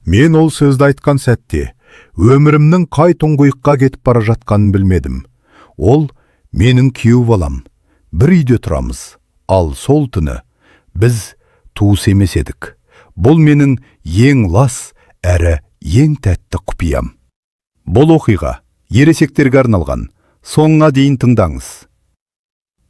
Мен ол сөзді айтқан сәтте, өмірімнің қай тұңғиыққа кетіп бара жатқанын білмедім. Ол менің күйеу балам. Бір үйде тұрамыз. Ал сол түні біз туыс емес едік. Бұл менің ең лас әрі ең тәтті құпиям. Бұл оқиға ересектерге арналған. Соңына дейін тыңдаңыз.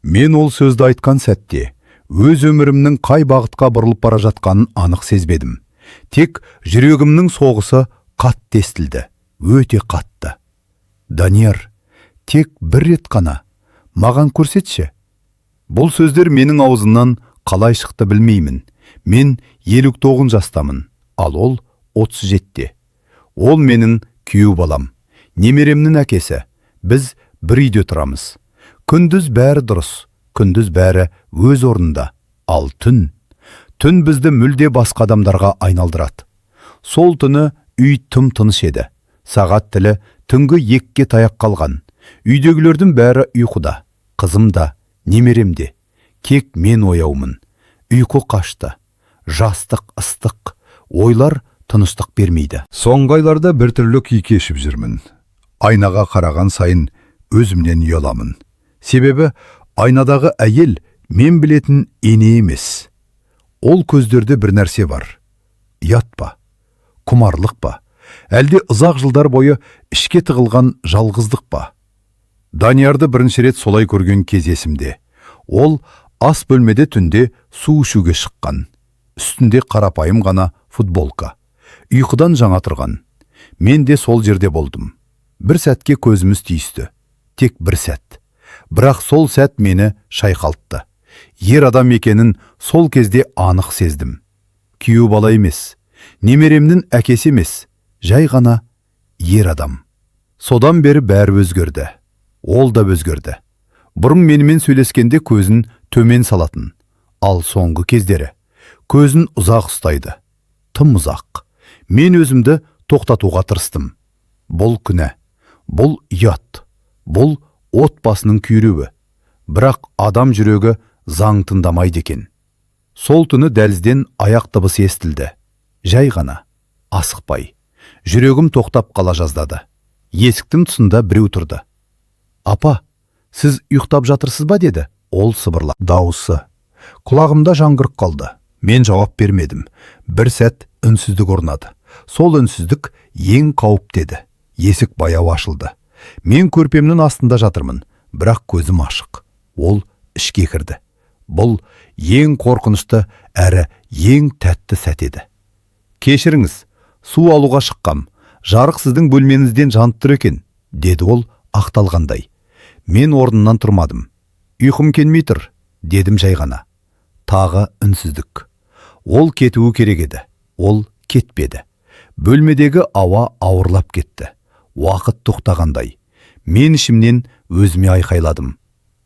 Мен ол сөзді айтқан сәтте, өз өмірімнің қай бағытқа бұрылып бара жатқанын анық сезбедім. Тек жүрегімнің соғысы қатты естілді, өте қатты. Данияр, тек бір рет қана маған көрсетші. Бұл сөздер менің аузымнан қалай шықты білмеймін. Мен 59 жастамын, ал ол 37-те. Ол менің күйеу балам, немеремнің әкесі. Біз бір үйде тұрамыз. Күндіз бәрі дұрыс, күндіз бәрі өз орнында, ал түн бізді мүлде басқа адамдарға айналдырады. Сол түні үй тым тыныш еді. Сағат тілі түнгі 2-ге таяп қалған. Үйдегілердің бәрі ұйқыда. Қызым да, немерем де. Кек мен ояумын. Ұйқы қашты. Жастық, ыстық, ойлар тыныштық бермейді. Соңғы айларда біртүрлі күй кешіп жүрмін. Айнаға қараған сайын өзімнен ұяламын. Себебі айнадағы әйел мен білетін ене емес. Ол көздерде бір нәрсе бар. Ұят па? Құмарлық па? Әлде ұзақ жылдар бойы ішке тығылған жалғыздық па? Даниярды бірінші рет солай көрген кез есімде. Ол ас бөлмеде түнде су ішуге шыққан. Үстінде қарапайым ғана футболка. Ұйқыдан жаңа тұрған. Мен де сол жерде болдым. Бір сәтке көзіміз түйісті. Тек бір сәт. Бірақ сол сәт мені шайқалтты. Ер адам екенін сол кезде анық сездім. Күйеу бала емес, немеремнің әкесі емес, жай ғана ер адам. Содан бері бәрі өзгерді. Ол да өзгерді. Бұрын менімен сөйлескенде көзін төмен салатын, ал соңғы кездері көзін ұзақ ұстайды. Тым ұзақ. Мен өзімді тоқтатуға тырыстым. Бұл күнә, бұл ұят, бұл отбасының күйреуі. Бірақ адам жүрегі заң тыңдамайды екен. Сол түні дәлізден аяқ дыбысы естілді. Жай ғана, асықпай. Жүрегім тоқтап қала жаздады. Есіктің тұсында біреу тұрды. Апа, сіз ұйықтап жатырсыз ба деді. Ол сыбырлап. Дауысы. Құлағымда жаңғырық қалды. Мен жауап бермедім. Бір сәт үнсіздік орнады. Сол үнсіздік ең қауіпті еді. Есік баяу ашылды. Мен көрпемнің астында жатырмын, бірақ көзім ашық. Ол ішке кірді. Бұл ең қорқынышты әрі ең тәтті сәт еді. Кешіріңіз, су алуға шыққам. Жарық сіздің бөлменізден жанып тұр екен, деді ол ақталғандай. Мен орнымнан тұрмадым. Ұйқым келмей тұр, дедім жай ғана. Тағы үнсіздік. Ол кетуі керек еді. Ол кетпеді. Бөлмедегі ауа ауырлап кетті. Уақыт тоқтағандай. Мен ішімнен өзіме айқайладым.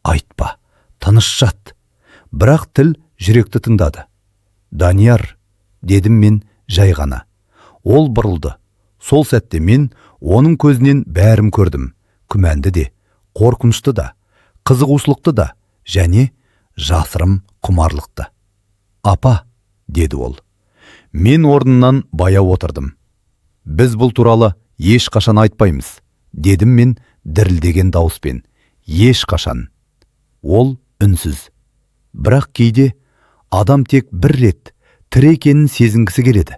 Айтпа, тыныш жат. Бірақ тіл жүректі тыңдады. Данияр, дедім мен жай ғана. Ол бұрылды. Сол сәтте мен оның көзінен бәрім көрдім. Күмәнді де, қорқынышты да, қызығушылықты да, және жасырым құмарлықты. Апа, деді ол. Мен орнынан баяу отырдым. Біз бұл туралы ешқашан айтпаймыз, дедім мен дірілдеген дауыспен. Ешқашан. Ол үнсіз. Бірақ кейде адам тек бір рет тірі екенін сезінгісі келеді.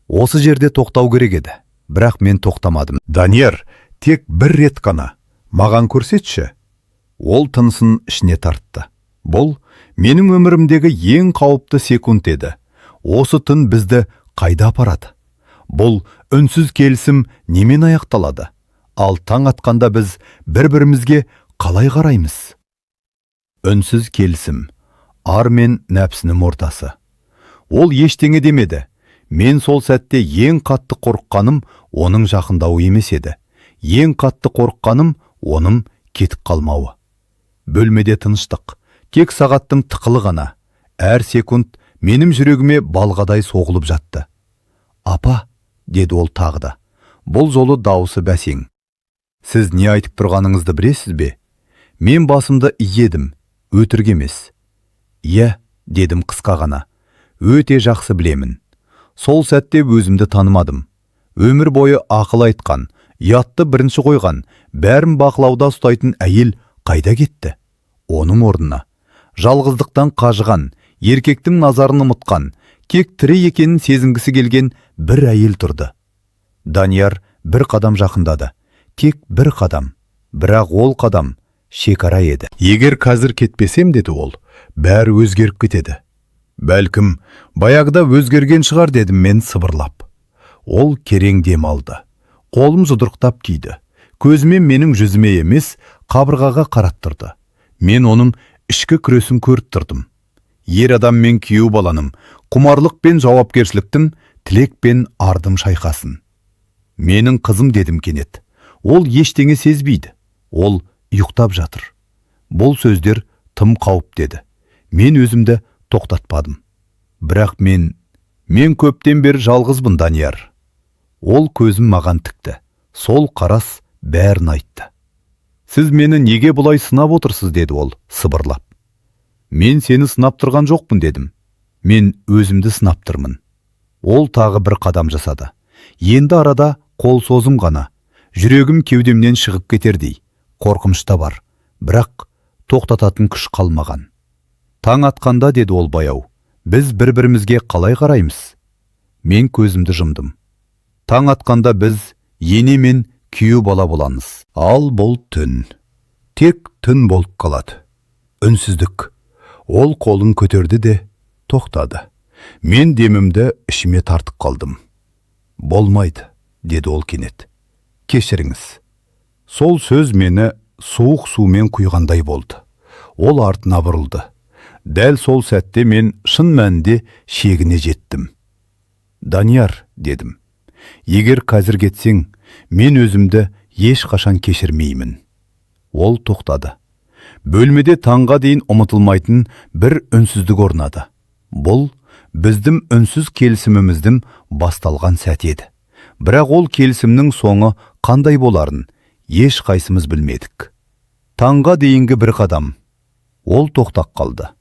Осы жерде тоқтау керек еді, бірақ мен тоқтамадым. Данияр, тек бір рет қана маған көрсетші. Ол тынысын ішіне тартты. Бұл менің өмірімдегі ең қауіпті секунд еді. Осы түн бізді қайда апарады? Бұл үнсіз келісім немен аяқталады? Ал таң атқанда біз бір-бірімізге қалай қараймыз? Үнсіз келісім, ар мен нәпсінің ортасы. Ол ештеңе демеді. Мен сол сәтте ең қатты қорыққаным оның жақындауы емес еді. Ең қатты қорыққаным оның кетіп қалмауы. Бөлмеде тыныштық, тек сағаттың тықылы ғана. Әр секунд менің жүрегіме балғадай соғылып жатты. Апа, деді ол тағы да. Бұл жолы дауысы бәсең. Сіз не айтып тұрғаныңызды білесіз бе? Мен басымды иедім, өтірік емес. Иә, дедім қысқа ғана. Өте жақсы білемін. Сол сәтте өзімді танымадым. Өмір бойы ақыл айтқан, ұятты бірінші қойған, бәрін бақылауда ұстайтын әйел қайда кетті? Оның орнына жалғыздықтан қажыған, еркектің назарын ұмытқан, тек тірі екенін сезінгісі келген бір әйел тұрды. Данияр бір қадам жақындады. Тек бір қадам. Бірақ ол қадам шекара еді. Егер қазір кетпесем, деді ол, бәрі өзгеріп кетеді. Бәлкім, баяғыда өзгерген шығар, дедім мен сыбырлап. Ол керең дем алды. Қолым жұдырықтап тиді. Көзімен менің жүзіме емес, қабырғаға қарап тұрды. Мен оның ішкі күресін көріп тұрдым. Ер адам мен күйеу баланым, құмарлық пен жауапкершіліктің, тілек пен ардым шайқасын. Менің қызым, дедім кенет. Ол ештеңе сезбейді. Ол ұйықтап жатыр. Бұл сөздер тым қауіп деді. Мен өзімді тоқтатпадым. Бірақ мен көптен бері жалғызбын, Данияр. Ол көзім маған тікті. Сол қарас бәрін айтты. Сіз мені неге бұлай сынап отырсыз, деді ол сыбырлап. Мен сені сынап тұрған жоқпын, дедім. Мен өзімді сынап тұрмын. Ол тағы бір қадам жасады. Енді арада қол созым ғана. Жүрегім кеудемнен шығып кетердей. Қорқынышта бар. Бірақ тоқтататын күш қалмаған. Таң атқанда, деді ол баяу, біз бір-бірімізге қалай қараймыз? Мен көзімді жұмдым. Таң атқанда біз ене мен күйеу бала боламыз. Ал бұл түн. Тек түн болып қалады. Үнсіздік. Ол қолын көтерді де тоқтады. Мен демімді ішіме тартып қалдым. Болмайды, деді ол кенет. Кешіріңіз. Сол сөз мені суық сумен құйғандай болды. Ол артына бұрылды. Дәл сол сәтте мен шын мәнінде шегіне жеттім. Данияр, дедім. Егер қазір кетсең, мен өзімді ешқашан кешірмеймін. Ол тоқтады. Бөлмеде таңға дейін ұмытылмайтын бір үнсіздік орнады. Бұл біздің үнсіз келісіміміздің басталған сәт еді. Бірақ ол келісімнің соңы қандай боларын еш қайсымыз білмедік. Таңға дейінгі бір қадам. Ол тоқтап қалды.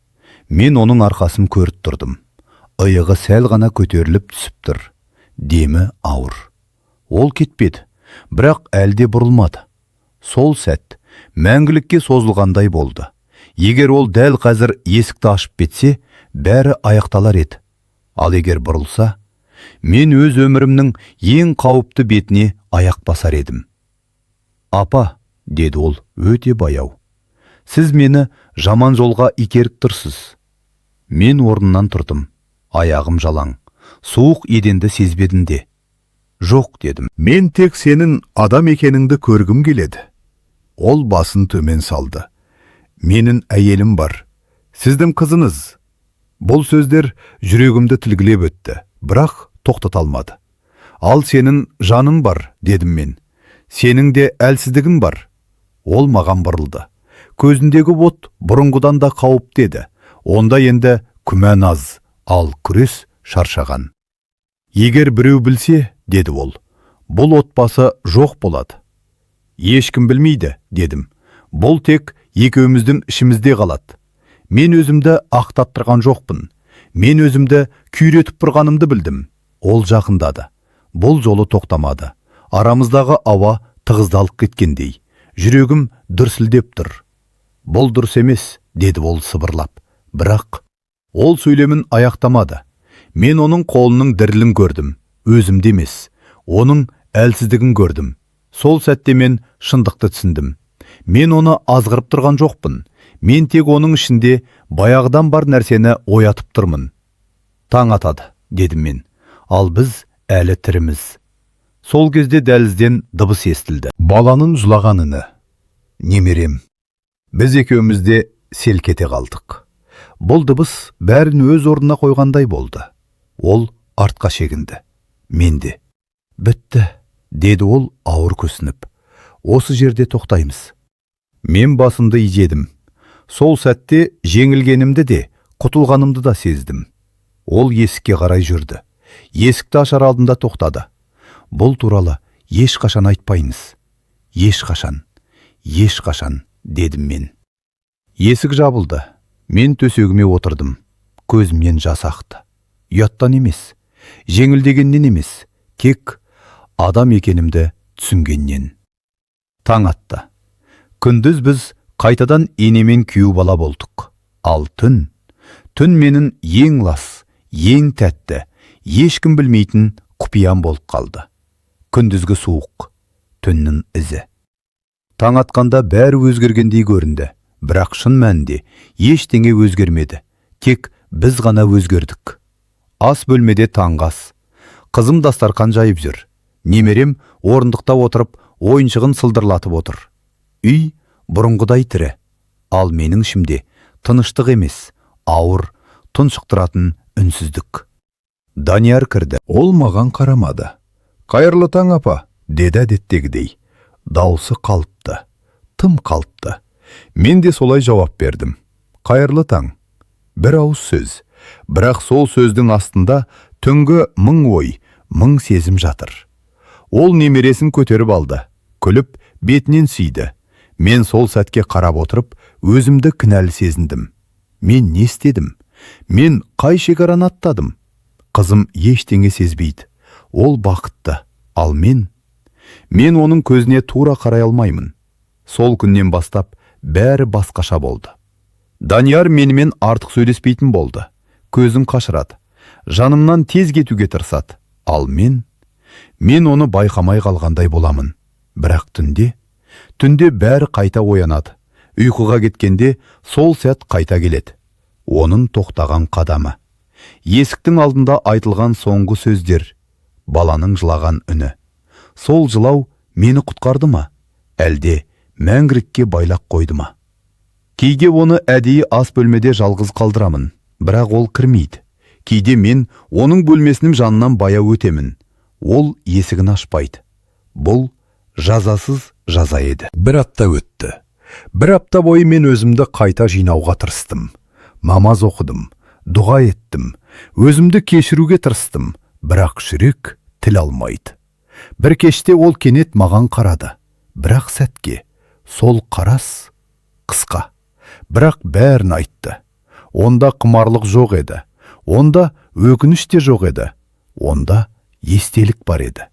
Мен оның арқасын көріп тұрдым. Иығы сәл ғана көтеріліп түсіп тұр. Демі ауыр. Ол кетпеді, бірақ әлде бұрылмады. Сол сәт мәңгілікке созылғандай болды. Егер ол дәл қазір есікті ашып кетсе, бәрі аяқталар еді. Ал егер бұрылса, мен өз өмірімнің ең қауіпті бетіне аяқ басар едім. Апа, деді ол өте баяу. Сіз мені жаман жолға итеріп тұрсыз. Мен орнымнан тұрдым. Аяғым жалаң. Суық еденді сезбедім де. Жоқ, дедім. Мен тек сенің адам екеніңді көргім келеді. Ол басын төмен салды. Менің әйелім бар. Сіздің қызыңыз. Бұл сөздер жүрегімді тілгілеп өтті, бірақ тоқтата алмады. Ал сенің жаның бар, дедім мен. Сенің де әлсіздігің бар. Ол маған бұрылды. Көзіндегі от бұрынғыдан да қауіпті еді. Онда енді күмән аз, ал күрес шаршаған. Егер біреу білсе, деді ол, бұл отбасы жоқ болады. Ешкім білмейді, дедім. Бұл тек екеуміздің ішімізде қалады. Мен өзімді ақтап тұрған жоқпын. Мен өзімді күйретіп тұрғанымды білдім. Ол жақындады. Бұл жолы тоқтамады. Арамыздағы ауа тығыздалып кеткендей. Жүрегім дүрсілдеп тұр. Бұл дұрыс емес, деді ол сыбырлап. Бірақ ол сөйлемін аяқтамады. Мен оның қолының дірілін көрдім. Өзімде емес. Оның әлсіздігін көрдім. Сол сәтте мен шындықты түсіндім. Мен оны азғырып тұрған жоқпын. Мен тек оның ішінде баяғыдан бар нәрсені оятып тұрмын. Таң атады, дедім мен. Ал біз әлі тіріміз. Сол кезде дәлізден дыбыс естілді. Баланың жылағанына. Немерем. Біз екеумізде селк ете қалдық. Бұл дыбыс бәрін өз орнына қойғандай болды. Ол артқа шегінді. Мен де. Бітті, деді ол ауыр көсініп. Осы жерде тоқтаймыз. Мен басымды изедім. Сол сәтте жеңілгенімді де, құтылғанымды да сездім. Ол есікке қарай жүрді. Есікті ашар алдында тоқтады. Бұл туралы ешқашан айтпайыныз. Ешқашан, дедім мен. Есік жабылды. Мен төсегіме отырдым. Көзімнен жас ақты. Ұяттан емес. жеңілдегеннен емес, тек адам екенімді түсінгеннен. Таң атты. Күндіз біз қайтадан енемен күйеу бала болдық. Ал түн менің ең лас, ең тәтті, ешкім білмейтін құпиям болып қалды. Күндізгі суық, түннің ізі. Таң атқанда бәрі өзгергендей көрінді, бірақ шын мәнінде ештеңе өзгермеді. Тек біз ғана өзгердік. Ас бөлмеде таңғас. Қызым дастархан жайып жүр. Немерем орындықта отырып, ойыншығын сылдырлатып отыр. Үй бұрынғыдай тірі. Ал менің ішімде тыныштық емес, ауыр, тұншықтыратын үнсіздік. Данияр кірді. Ол маған қарамады. «Қайырлы таң, апа», деді әдеттегідей. Даусы қалыпты, тым қалыпты. Мен де солай жауап бердім. «Қайырлы таң». Бір ауыз сөз. Бірақ сол сөздің астында түнгі мың ой, мың сезім жатыр. Ол немересін көтеріп алды. Күліп, бетінен сүйді. Мен сол сәтке қарап отырып, өзімді кінәлі сезіндім. Мен не істедім? Мен қай шекараны аттадым? Қызым ештеңе сезбейді. Ол бақытты. Ал мен оның көзіне тура қарай алмаймын. Сол күннен бастап бәрі басқаша болды. Данияр менімен артық сөйлеспейтін болды. Көзін қашырады. Жанымнан тез кетуге тырысады. Ал мен оны байқамай қалғандай боламын. Бірақ түнде бәрі қайта оянады. Ұйқыға кеткенде сол сәт қайта келеді. Оның тоқтаған қадамы. Есіктің алдында айтылған соңғы сөздер. Баланың жылаған үні. Сол жылау мені құтқарды ма? Әлде мәңгілікке байлақ қойды ма? Кейде оны әдейі ас бөлмеде жалғыз қалдырамын. Бірақ ол кірмейді. Кейде мен оның бөлмесінің жанынан баяу өтемін. Ол есігін ашпайды. Бұл жазасыз жаза еді. Бір апта өтті. Бір апта бойы мен өзімді қайта жинауға тырыстым. Намаз оқыдым, дұға еттім, өзімді кешіруге тырыстым, бірақ жүрек тіл алмайды. Бір кеште ол кенет маған қарады. Бірақ сәтке, сол қарас қысқа. Бірақ бәрін айтты. Онда құмарлық жоқ еді. Онда өкініш те жоқ еді. Онда естелік бар еді.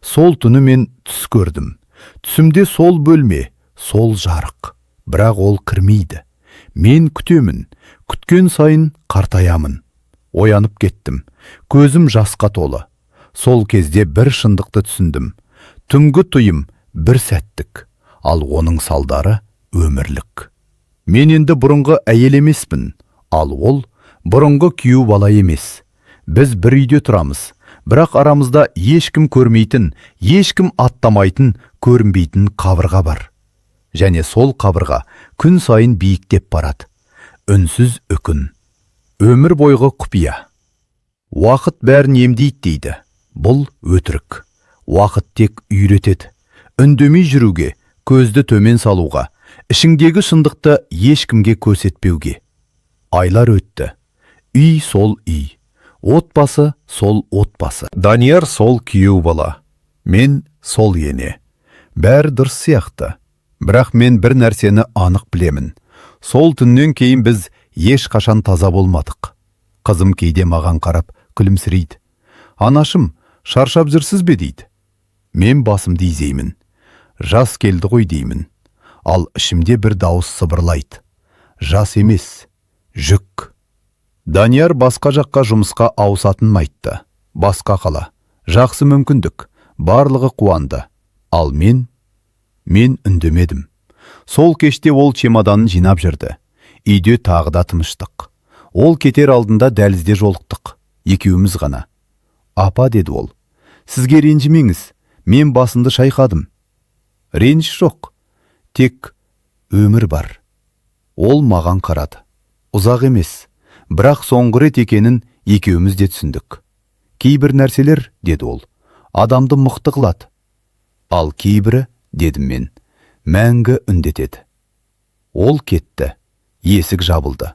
Сол түні мен түс көрдім. Түсімде сол бөлме, сол жарық. Бірақ ол кірмейді. Мен күтемін. Күткен сайын қартаямын. Оянып кеттім. Көзім жасқа толы. Сол кезде бір шындықты түсіндім. Түнгі түйім бір сәттік. Ал оның салдары өмірлік. Мен енді бұрынғы әйел емеспін. Ал ол бұрынғы күйеу бала емес. Біз бір үйде тұрамыз. Бірақ арамызда ешкім көрмейтін, ешкім аттамайтын, көрінбейтін қабырға бар. Және сол қабырға күн сайын биіктеп барады. Үнсіз үкін. Өмір бойғы құпия. Уақыт бәрін емдейді дейді. Бұл өтірік. Уақыт тек үйретеді. Үндемей жүруге, көзді төмен салуға, ішіңдегі шындықты ешкімге көрсетпеуге. Айлар өтті. Үй сол үй. Отбасы сол отбасы. Данияр сол күйеу бала. Мен сол ене. Бәрі дұрыс сияқты. Бірақ мен бір нәрсені анық білемін. Сол түннен кейін біз ешқашан таза болмадық. Қызым кейде маған қарап күлімсірейді. Анашым, шаршап жүрсіз бе дейді. Мен басымды изеймін. Жас келді ғой деймін. Ал ішімде бір дауыс сыбырлайды. Жас емес, жүк. Данияр басқа жаққа жұмысқа ауысатынын айтты. Басқа қала. Жақсы мүмкіндік. Барлығы қуанды. Ал мен үндемедім. Сол кеште ол чемоданын жинап жүрді. Үйде тағы да тыныштық. Ол кетер алдында дәлізде жолықтық. Екеуміз ғана. Апа, деді ол. Сізге ренжімеңіз. Мен басымды шайқадым. Реніш жоқ. Тек өмір бар. Ол маған қарады. Ұзақ емес. Бірақ соңғы рет екенін екеуміз де түсіндік. Кейбір нәрселер, деді ол, адамды мықты қылады. Ал кейбірі, дедім мен, мәңгі үндетеді. Ол кетті. Есік жабылды.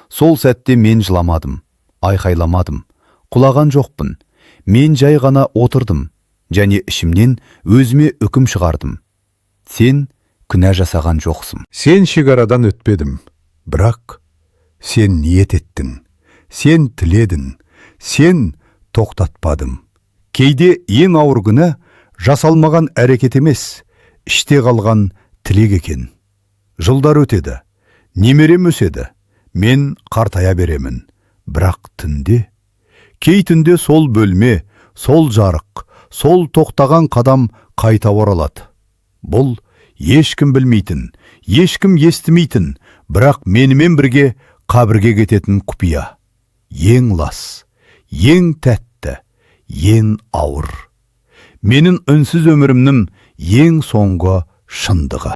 Сол сәтте мен жыламадым, айқайламадым, құлаған жоқпын. Мен жай ғана отырдым, және ішімнен өзіме үкім шығардым. Сен күнә жасаған жоқсың. Сен шекарадан өтпедің, бірақ сен ниет еттің, сен тіледің, сен тоқтатпадым. Кейде ең ауыр күні жасалмаған әрекет емес, іште қалған тілек екен. Жылдар өтеді, немерем өседі, мен қартая беремін. Бірақ түнде, кей түнде сол бөлме, сол жарық, сол тоқтаған қадам қайта оралады. Бұл ешкім білмейтін, ешкім естімейтін, бірақ менімен бірге қабірге кететін құпия. Ең лас, ең тәтті, ең ауыр. Менің үнсіз өмірімнің ең соңғы шындығы.